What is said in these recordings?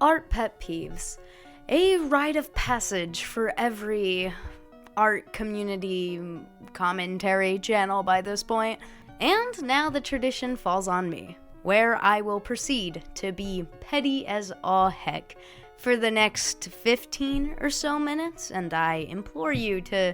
Art Pet Peeves, a rite of passage for every art community commentary channel by this point. And now the tradition falls on me, where I will proceed to be petty as all heck for the next 15 or so minutes, and I implore you to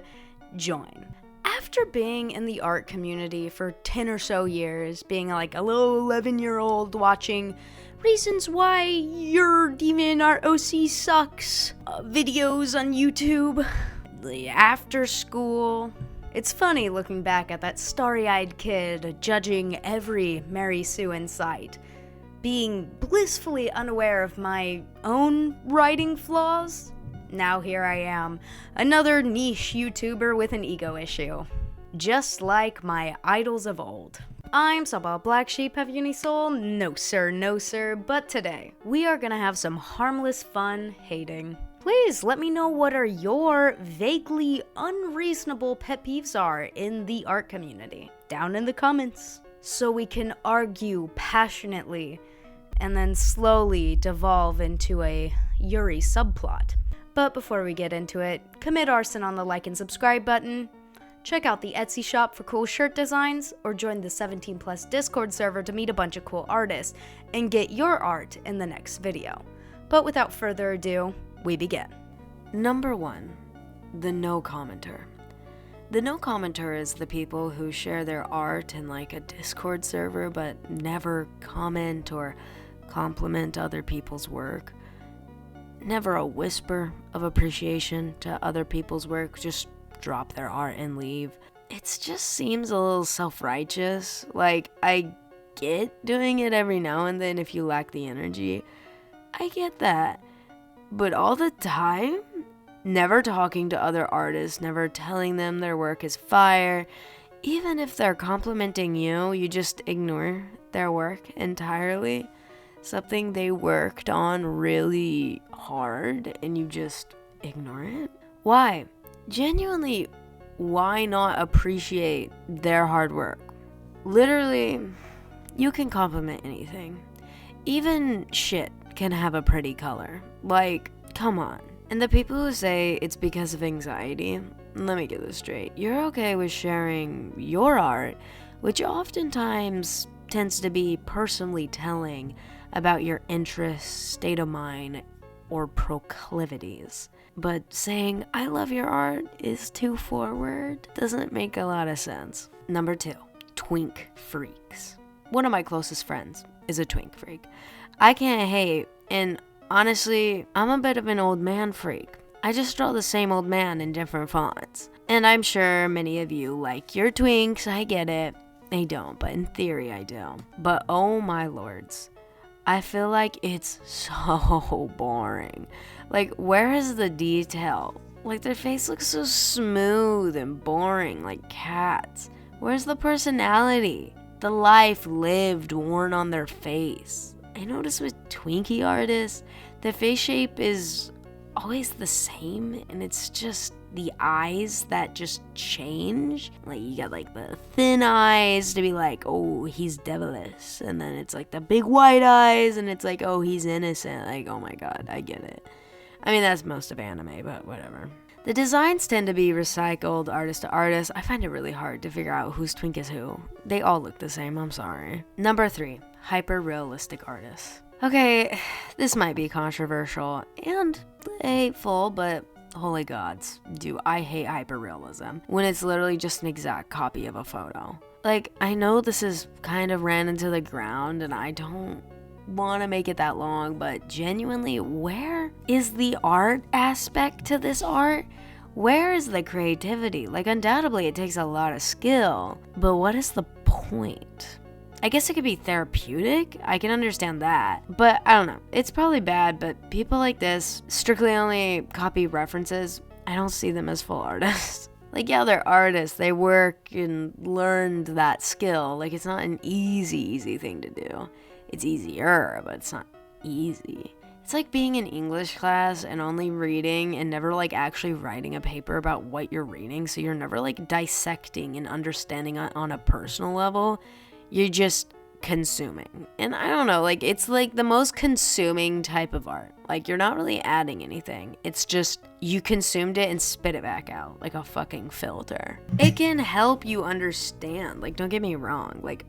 join. After being in the art community for 10 or so years, being like a little 11-year-old watching reasons why your DeviantArt OC sucks videos on YouTube, the after school. It's funny looking back at that starry-eyed kid judging every Mary Sue in sight, being blissfully unaware of my own writing flaws. Now here I am, another niche YouTuber with an ego issue, just like my idols of old. I'm Sabah Black Sheep, have you any soul? No sir, but today, we are gonna have some harmless fun hating. Please let me know what are your vaguely unreasonable pet peeves are in the art community, down in the comments, so we can argue passionately, and then slowly devolve into a Yuri subplot. But before we get into it, commit arson on the like and subscribe button, check out the Etsy shop for cool shirt designs, or join the 17+ Discord server to meet a bunch of cool artists and get your art in the next video. But without further ado, we begin. Number 1, the no commenter. The no commenter is the people who share their art in like a Discord server but never comment or compliment other people's work. Never a whisper of appreciation to other people's work, just drop their art and leave. It just seems a little self-righteous. Like, I get doing it every now and then if you lack the energy. I get that. But all the time, never talking to other artists, never telling them their work is fire. Even if they're complimenting you, you just ignore their work entirely. Something they worked on really hard and you just ignore it? Why? Genuinely, why not appreciate their hard work? Literally, you can compliment anything. Even shit can have a pretty color. Like, come on. And the people who say it's because of anxiety, let me get this straight. You're okay with sharing your art, which oftentimes tends to be personally telling about your interests, state of mind, or proclivities. But saying, I love your art is too forward doesn't make a lot of sense. Number 2, twink freaks. One of my closest friends is a twink freak. I can't hate, and honestly, I'm a bit of an old man freak. I just draw the same old man in different fonts. And I'm sure many of you like your twinks, I get it. I don't, but in theory I do. But oh my lords, I feel like it's so boring. Like, where is the detail? Like, their face looks so smooth and boring, like cats. Where's the personality? The life lived worn on their face. I notice with Twinkie artists, the face shape is always the same, and it's just the eyes that just change. Like, you got like the thin eyes to be like, oh, he's devilish, and then it's like the big white eyes and it's like, oh, he's innocent. Like, oh my god, I get it. I mean, that's most of anime, but whatever. The designs tend to be recycled artist to artist. I find it really hard to figure out whose twink is who. They all look the same, I'm sorry. Number 3, hyper-realistic artists. Okay, this might be controversial and hateful, but holy gods, do I hate hyperrealism when it's literally just an exact copy of a photo. Like, I know this is kind of ran into the ground and I don't want to make it that long, but genuinely, where is the art aspect to this art? Where is the creativity? Like, undoubtedly it takes a lot of skill, but what is the point? I guess it could be therapeutic, I can understand that, but I don't know, it's probably bad, but people like this strictly only copy references. I don't see them as full artists. Like, yeah, they're artists, they work and learned that skill. Like, it's not an easy thing to do. It's easier, but it's not easy. It's like being in English class and only reading and never like actually writing a paper about what you're reading, so you're never like dissecting and understanding on a personal level. You're just consuming. And I don't know, like, it's like the most consuming type of art. Like, you're not really adding anything. It's just you consumed it and spit it back out like a fucking filter. It can help you understand. Like, don't get me wrong. Like,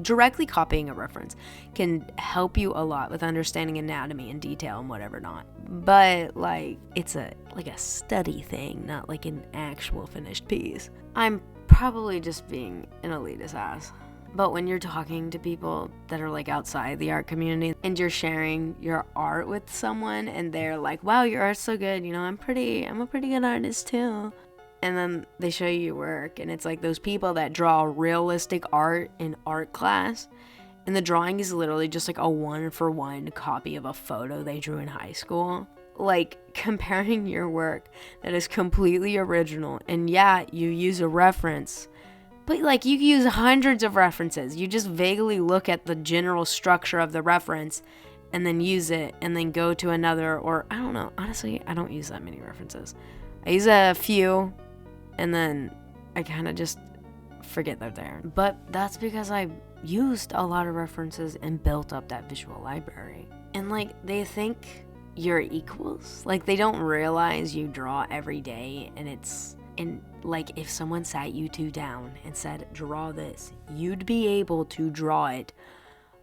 directly copying a reference can help you a lot with understanding anatomy and detail and whatever not. But, like, it's a study thing, not like an actual finished piece. I'm probably just being an elitist ass. But when you're talking to people that are like outside the art community and you're sharing your art with someone and they're like, wow, your art's so good, you know, I'm a pretty good artist too. And then they show you your work and it's like those people that draw realistic art in art class and the drawing is literally just like a 1-for-1 copy of a photo they drew in high school. Like, comparing your work that is completely original and yeah, you use a reference, but like you use hundreds of references. You just vaguely look at the general structure of the reference and then use it and then go to another, or I don't know. Honestly, I don't use that many references. I use a few and then I kind of just forget they're there. But that's because I used a lot of references and built up that visual library. And like, they think you're equals. Like, they don't realize you draw every day and like, if someone sat you two down and said, draw this, you'd be able to draw it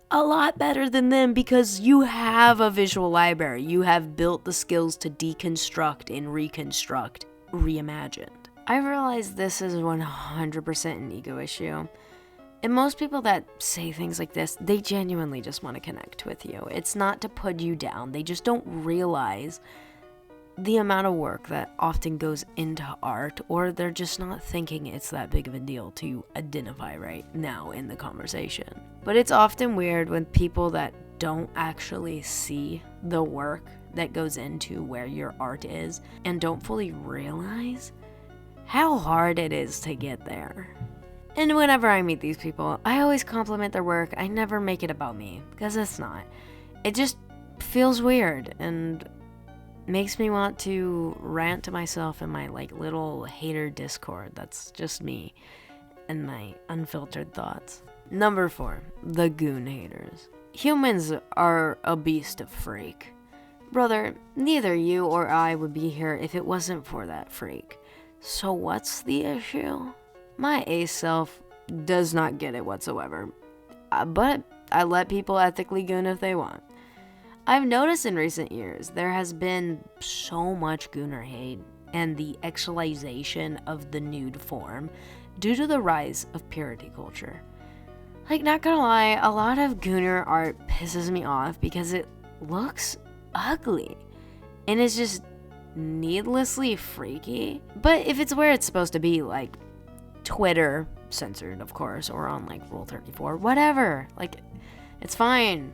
a lot better than them because you have a visual library. You have built the skills to deconstruct and reconstruct, reimagined. I realize this is 100% an ego issue. And most people that say things like this, they genuinely just want to connect with you. It's not to put you down. They just don't realize the amount of work that often goes into art, or they're just not thinking it's that big of a deal to identify right now in the conversation. But it's often weird when people that don't actually see the work that goes into where your art is and don't fully realize how hard it is to get there. And whenever I meet these people, I always compliment their work. I never make it about me, because it's not. It just feels weird and makes me want to rant to myself in my like little hater Discord. That's just me and my unfiltered thoughts. Number 4, the goon haters. Humans are a beast of freak. Brother, neither you or I would be here if it wasn't for that freak. So what's the issue? My ace self does not get it whatsoever, but I let people ethically goon if they want. I've noticed in recent years there has been so much Gooner hate and the actualization of the nude form due to the rise of purity culture. Like, not gonna lie, a lot of Gooner art pisses me off because it looks ugly and it's just needlessly freaky. But if it's where it's supposed to be, like Twitter, censored of course, or on like Rule 34, whatever, like, it's fine.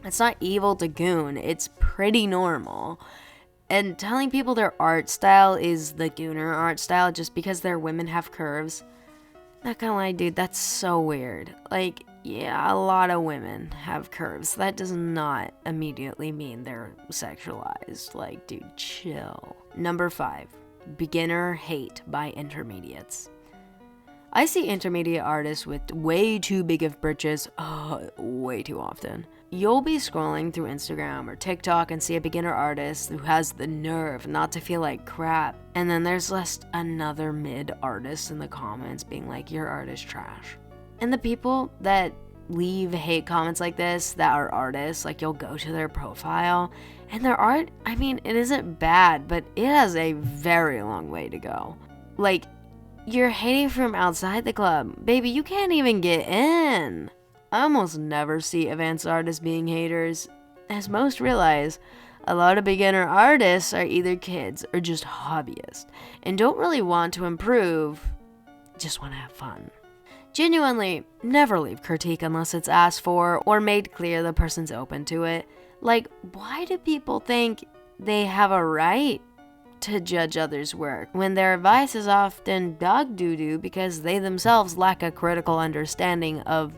It's not evil to goon, it's pretty normal. And telling people their art style is the Gooner art style just because their women have curves, not gonna lie, dude, that's so weird. Like, yeah, a lot of women have curves. That does not immediately mean they're sexualized. Like, dude, chill. Number 5, beginner hate by intermediates. I see intermediate artists with way too big of britches way too often. You'll be scrolling through Instagram or TikTok and see a beginner artist who has the nerve not to feel like crap. And then there's just another mid artist in the comments being like, your art is trash. And the people that leave hate comments like this that are artists, like, you'll go to their profile and their art, I mean, it isn't bad, but it has a very long way to go. Like, you're hating from outside the club. Baby, you can't even get in. I almost never see advanced artists being haters. As most realize, a lot of beginner artists are either kids or just hobbyists and don't really want to improve, just want to have fun. Genuinely, never leave critique unless it's asked for or made clear the person's open to it. Like, why do people think they have a right to judge others' work when their advice is often dog doo-doo because they themselves lack a critical understanding of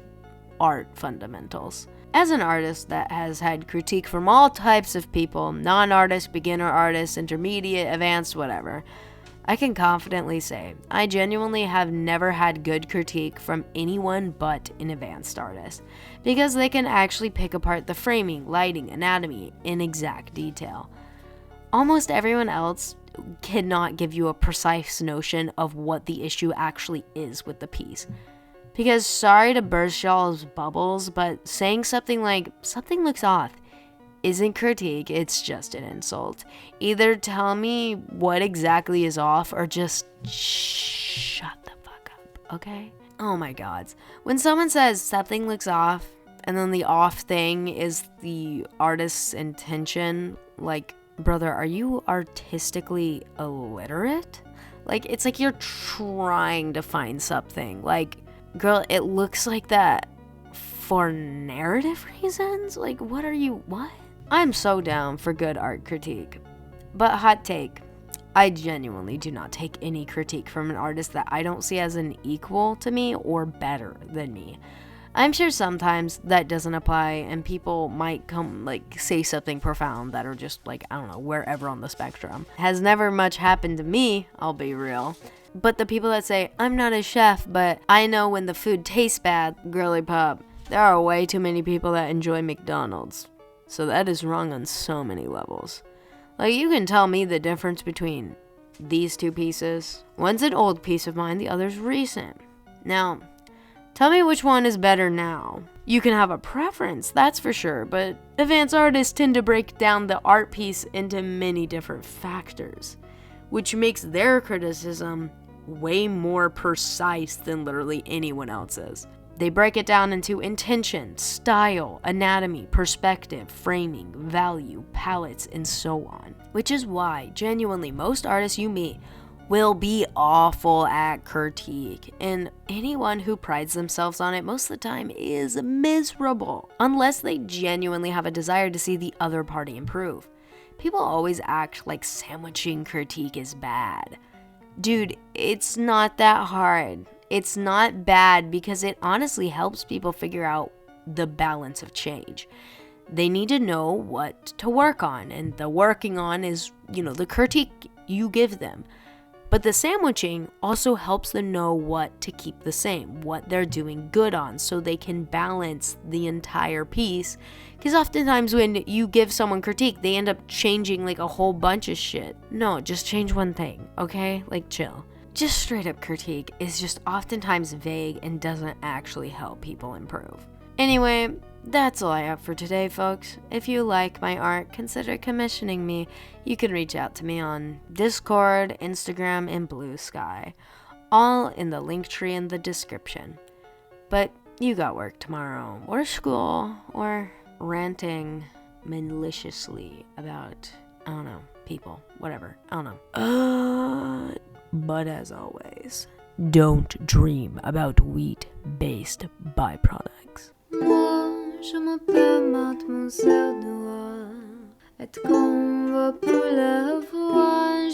art fundamentals? As an artist that has had critique from all types of people, non-artists, beginner artists, intermediate, advanced, whatever, I can confidently say I genuinely have never had good critique from anyone but an advanced artist, because they can actually pick apart the framing, lighting, anatomy in exact detail. Almost everyone else cannot give you a precise notion of what the issue actually is with the piece. Because sorry to burst y'all's bubbles, but saying something like, something looks off, isn't critique, it's just an insult. Either tell me what exactly is off or just shut the fuck up, okay? Oh my god. When someone says something looks off, and then the off thing is the artist's intention, like, brother, are you artistically illiterate? Like, it's like you're trying to find something. Like, girl, it looks like that for narrative reasons? Like, what? I'm so down for good art critique. But hot take, I genuinely do not take any critique from an artist that I don't see as an equal to me or better than me. I'm sure sometimes that doesn't apply and people might come say something profound that are just I don't know, wherever on the spectrum. Has never much happened to me, I'll be real. But the people that say, I'm not a chef, but I know when the food tastes bad, girly pop, there are way too many people that enjoy McDonald's. So that is wrong on so many levels. You can tell me the difference between these two pieces. One's an old piece of mine, the other's recent. Now, tell me which one is better now. You can have a preference, that's for sure, but advanced artists tend to break down the art piece into many different factors, which makes their criticism way more precise than literally anyone else's. They break it down into intention, style, anatomy, perspective, framing, value, palettes, and so on. Which is why, genuinely, most artists you meet will be awful at critique, and anyone who prides themselves on it most of the time is miserable, unless they genuinely have a desire to see the other party improve. People always act like sandwiching critique is bad. Dude, it's not that hard. It's not bad because it honestly helps people figure out the balance of change. They need to know what to work on, and the working on is, the critique you give them. But the sandwiching also helps them know what to keep the same, what they're doing good on, so they can balance the entire piece. Because oftentimes when you give someone critique, they end up changing a whole bunch of shit. No, just change one thing, okay? Chill. Just straight up critique is just oftentimes vague and doesn't actually help people improve. Anyway, that's all I have for today, folks. If you like my art, consider commissioning me. You can reach out to me on Discord, Instagram, and Blue Sky. All in the link tree in the description. But you got work tomorrow, or school, or ranting maliciously about, I don't know, people, whatever. I don't know. But as always, don't dream about wheat-based byproducts. Moi, je m'appelle Mademoiselle Noire, et qu'on va pour la voix,